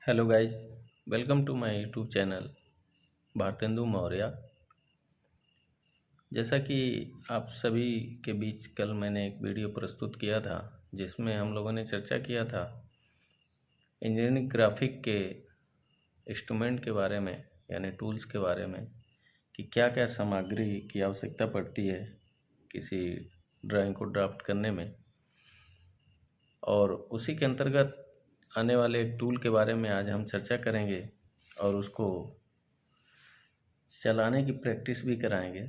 Hello guys, welcome to my YouTube channel Bhartendu Maurya. जैसा कि आप सभी के बीच कल मैंने एक वीडियो प्रस्तुत किया था जिसमें हम लोगों ने चर्चा किया था इंजीनियरिंग ग्राफिक के इंस्ट्रूमेंट के बारे में, यानी टूल्स के बारे में, कि क्या क्या सामग्री की आवश्यकता पड़ती है किसी ड्राइंग को ड्राफ्ट करने में। और उसी के अंतर्गत आने वाले एक टूल के बारे में आज हम चर्चा करेंगे और उसको चलाने की प्रैक्टिस भी कराएंगे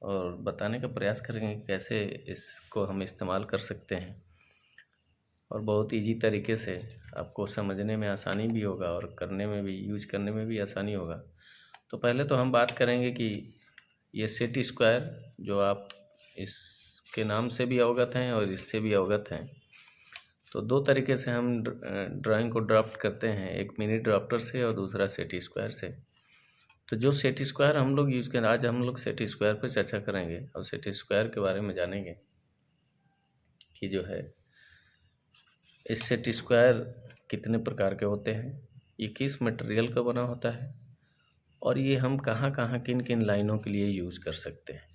और बताने का प्रयास करेंगे कि कैसे इसको हम इस्तेमाल कर सकते हैं और बहुत इजी तरीके से आपको समझने में आसानी भी होगा और करने में भी, यूज करने में भी आसानी होगा। तो पहले तो हम बात करेंगे कि ये सेट स्क्वायर, जो आप इसके नाम से भी अवगत हैं और इससे भी अवगत हैं। तो दो तरीके से हम ड्राइंग को ड्राफ्ट करते हैं, एक मिनी ड्राफ्टर से और दूसरा सेट स्क्वायर से। तो जो सेट स्क्वायर हम लोग यूज़ करें, आज हम लोग सेट स्क्वायर पर चर्चा करेंगे और सेट स्क्वायर के बारे में जानेंगे कि जो है इस सेट स्क्वायर कितने प्रकार के होते हैं, ये किस मटेरियल का बना होता है और ये हम कहाँ कहाँ किन किन लाइनों के लिए यूज़ कर सकते हैं।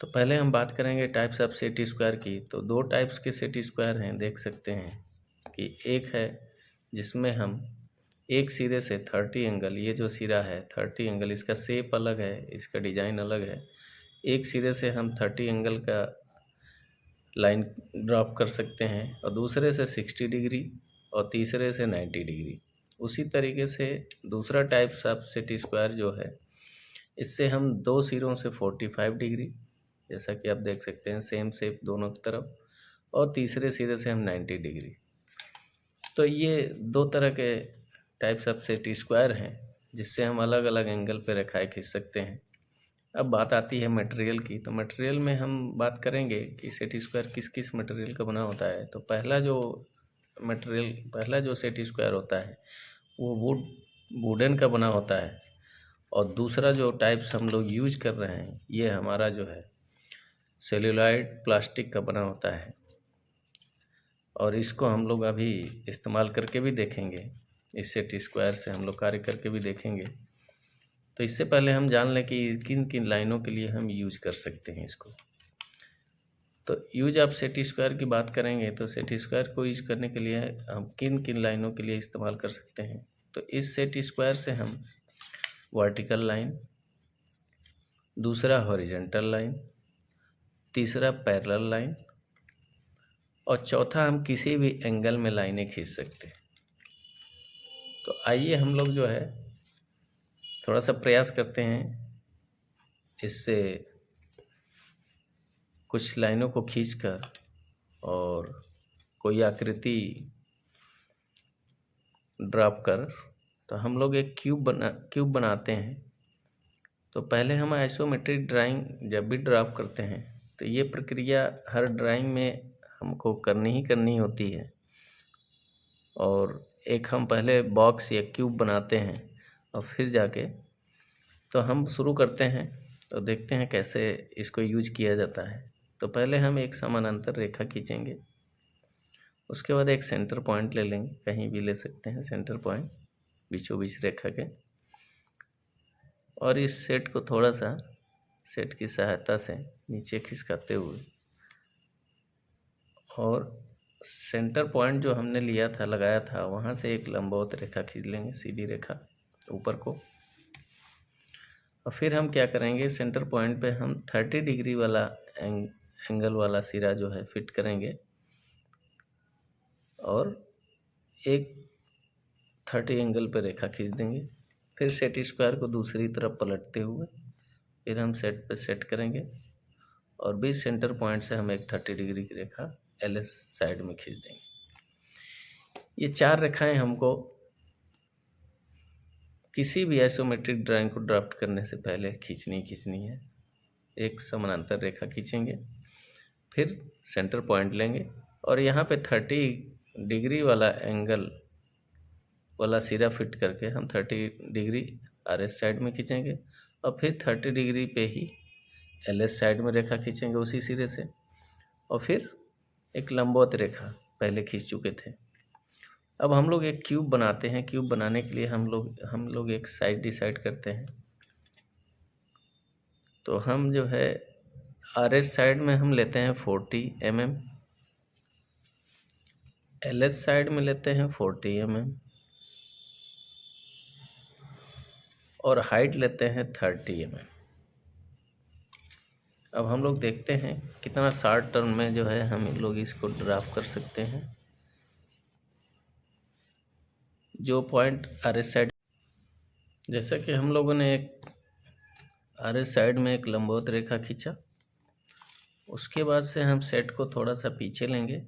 तो पहले हम बात करेंगे टाइप्स ऑफ सेट स्क्वायर की। तो दो टाइप्स के सेट स्क्वायर हैं, देख सकते हैं कि एक है जिसमें हम एक सिरे से 30 एंगल, ये जो सिरा है 30 एंगल, इसका शेप अलग है, इसका डिजाइन अलग है। एक सिरे से हम 30 एंगल का लाइन ड्रॉप कर सकते हैं और दूसरे से 60 डिग्री और तीसरे से 90 डिग्री। उसी तरीके से दूसरा टाइप्स ऑफ सेट स्क्वायर जो है, इससे हम दो सिरों से 45 डिग्री, जैसा कि आप देख सकते हैं सेम शेप दोनों की तरफ, और तीसरे सिरे से हम 90 डिग्री। तो ये दो तरह के टाइप्स ऑफ सेट स्क्वायर हैं जिससे हम अलग अलग एंगल पे रेखाएं खींच सकते हैं। अब बात आती है मटेरियल की। तो मटेरियल में हम बात करेंगे कि सेट स्क्वायर किस किस मटेरियल का बना होता है। तो पहला जो सेट स्क्वायर होता है वो वुडन का बना होता है और दूसरा जो टाइप्स हम लोग यूज कर रहे हैं ये हमारा जो है सेल्यूलॉइड प्लास्टिक का बना होता है और इसको हम लोग अभी इस्तेमाल करके भी देखेंगे। इस सेट स्क्वायर से हम लोग कार्य करके भी देखेंगे। तो इससे पहले हम जान लें कि किन किन लाइनों के लिए हम यूज कर सकते हैं इसको। तो यूज ऑफ सेट स्क्वायर की बात करेंगे तो सेट स्क्वायर को यूज करने के लिए हम किन किन लाइनों के लिए इस्तेमाल कर सकते हैं। तो इस सेट स्क्वायर से हम वर्टिकल लाइन, दूसरा हॉरिजॉन्टल लाइन, तीसरा पैरेलल लाइन और चौथा हम किसी भी एंगल में लाइनें खींच सकते हैं। तो आइए हम लोग जो है थोड़ा सा प्रयास करते हैं इससे कुछ लाइनों को खींचकर और कोई आकृति ड्राप कर। तो हम लोग एक क्यूब बनाते हैं। तो पहले हम आइसोमेट्रिक ड्राइंग जब भी ड्राप करते हैं तो ये प्रक्रिया हर ड्राइंग में हमको करनी होती है। और एक हम पहले बॉक्स या क्यूब बनाते हैं और फिर जाके तो हम शुरू करते हैं। तो देखते हैं कैसे इसको यूज किया जाता है। तो पहले हम एक समानांतर रेखा खींचेंगे, उसके बाद एक सेंटर पॉइंट ले लेंगे, कहीं भी ले सकते हैं सेंटर पॉइंट बीचों बीच रेखा के, और इस सेट को थोड़ा सा सेट की सहायता से नीचे खिसकाते हुए और सेंटर पॉइंट जो हमने लिया था, लगाया था, वहाँ से एक लंबवत रेखा खींच लेंगे, सीधी रेखा ऊपर को। और फिर हम क्या करेंगे, सेंटर पॉइंट पे हम 30 डिग्री वाला एंगल वाला सिरा जो है फिट करेंगे और एक 30 एंगल पे रेखा खींच देंगे। फिर सेट स्क्वायर को दूसरी तरफ पलटते हुए फिर हम सेट पे सेट करेंगे और बीच सेंटर पॉइंट से हम एक 30 डिग्री की रेखा एल साइड में खींच देंगे। ये चार रेखाएं हमको किसी भी आइसोमेट्रिक ड्राइंग को ड्राफ्ट करने से पहले खींचनी है। एक समानांतर रेखा खींचेंगे, फिर सेंटर पॉइंट लेंगे और यहाँ पे 30 डिग्री वाला एंगल वाला सिरा फिट करके हम 30 डिग्री आर एस साइड में खींचेंगे और फिर 30 डिग्री पे ही एल एस साइड में रेखा खींचेंगे उसी सिरे से, और फिर एक लंबवत रेखा पहले खींच चुके थे। अब हम लोग एक क्यूब बनाते हैं। क्यूब बनाने के लिए हम लोग एक साइज डिसाइड करते हैं। तो हम जो है RS साइड में हम लेते हैं 40 mm, LS साइड में लेते हैं 40 mm और हाइट लेते हैं 30 mm। अब हम लोग देखते हैं कितना शॉर्ट टर्म में जो है हम लोग इसको ड्राफ्ट कर सकते हैं। जो पॉइंट RS साइड, जैसा कि हम लोगों ने एक RS साइड में एक लंबवत रेखा खींचा, उसके बाद से हम सेट को थोड़ा सा पीछे लेंगे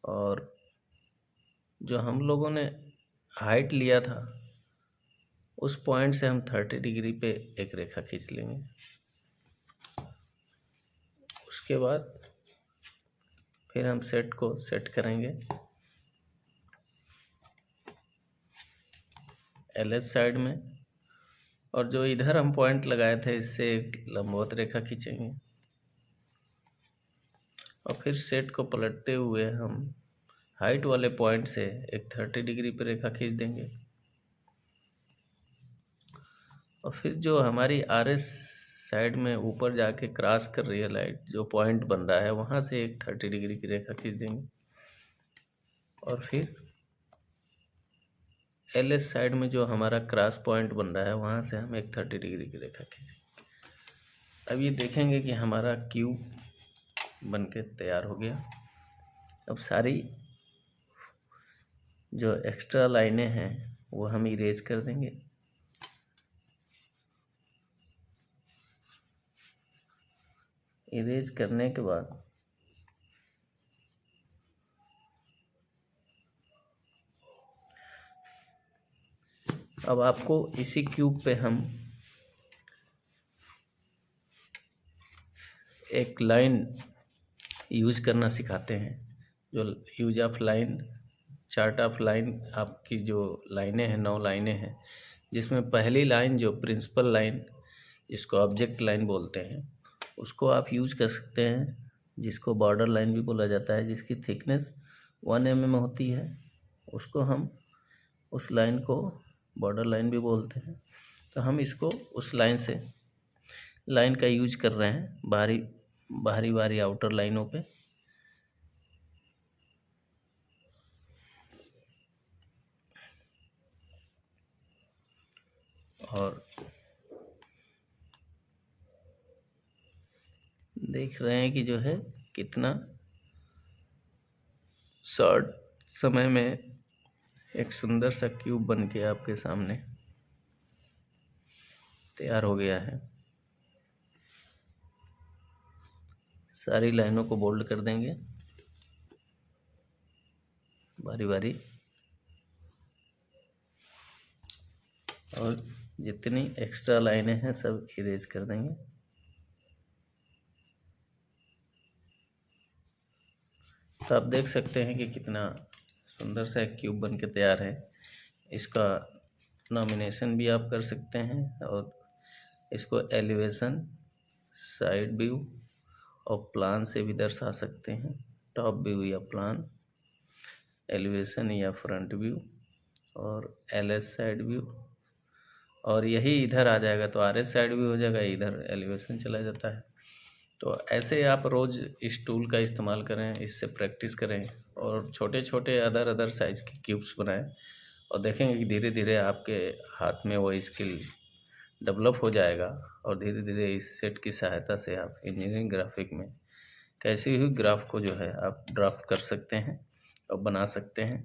और जो हम लोगों ने हाइट लिया था उस पॉइंट से हम 30 डिग्री पे एक रेखा खींच लेंगे। उसके बाद फिर हम सेट को सेट करेंगे LS साइड में, और जो इधर हम पॉइंट लगाए थे इससे एक लंबवत रेखा खींचेंगे और फिर सेट को पलटते हुए हम हाइट वाले पॉइंट से एक 30 डिग्री पर रेखा खींच देंगे। और फिर जो हमारी RS साइड में ऊपर जाके क्रॉस कर रही है लाइट, जो पॉइंट बन रहा है वहाँ से एक 30 डिग्री की रेखा खींच देंगे। और फिर LS साइड में जो हमारा क्रॉस पॉइंट बन रहा है वहाँ से हम एक 30 डिग्री की रेखा खींचेंगे। अब ये देखेंगे कि हमारा क्यूब बन के तैयार हो गया। अब सारी जो एक्स्ट्रा लाइनें हैं वो हम इरेज कर देंगे। इरेज करने के बाद अब आपको इसी क्यूब पे हम एक लाइन यूज करना सिखाते हैं। जो use of line, chart of line, आपकी जो लाइनें हैं 9 लाइनें हैं, जिसमें पहली लाइन जो प्रिंसिपल लाइन, जिसको ऑब्जेक्ट लाइन बोलते हैं, उसको आप यूज कर सकते हैं, जिसको बॉर्डर लाइन भी बोला जाता है, जिसकी थिकनेस 1 mm होती है। उसको हम उस लाइन को बॉर्डर लाइन भी बोलते हैं। तो हम इसको उस लाइन का यूज कर रहे हैं बाहरी आउटर लाइनों पे। और देख रहे हैं कि जो है कितना शॉर्ट समय में एक सुंदर सा क्यूब बन के आपके सामने तैयार हो गया है। सारी लाइनों को बोल्ड कर देंगे बारी बारी, और जितनी एक्स्ट्रा लाइनें हैं सब इरेज कर देंगे। तो आप देख सकते हैं कि कितना सुंदर सा एक क्यूब बन के तैयार है। इसका नॉमिनेशन भी आप कर सकते हैं और इसको एलिवेशन, साइड व्यू और प्लान से भी दर्शा सकते हैं। टॉप व्यू या प्लान, एलिवेशन या फ्रंट व्यू और LS साइड व्यू। और यही इधर आ जाएगा तो RS साइड व्यू हो जाएगा, इधर एलिवेशन चला जाता है। तो ऐसे आप रोज़ इस टूल का इस्तेमाल करें, इससे प्रैक्टिस करें और छोटे छोटे अदर साइज़ के क्यूब्स बनाएं, और देखेंगे कि धीरे धीरे आपके हाथ में वो स्किल डेवलप हो जाएगा। और धीरे धीरे इस सेट की सहायता से आप इंजीनियरिंग ग्राफिक में कैसी हुई ग्राफ को जो है आप ड्राफ्ट कर सकते हैं और बना सकते हैं।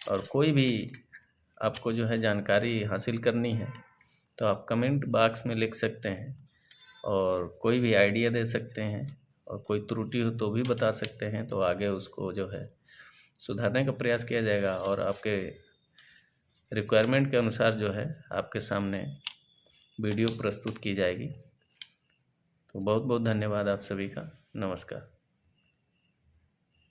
और कोई भी आपको जो है जानकारी हासिल करनी है तो आप कमेंट बॉक्स में लिख सकते हैं और कोई भी आइडिया दे सकते हैं, और कोई त्रुटि हो तो भी बता सकते हैं। तो आगे उसको जो है सुधारने का प्रयास किया जाएगा और आपके रिक्वायरमेंट के अनुसार जो है आपके सामने वीडियो प्रस्तुत की जाएगी। तो बहुत बहुत धन्यवाद आप सभी का। नमस्कार।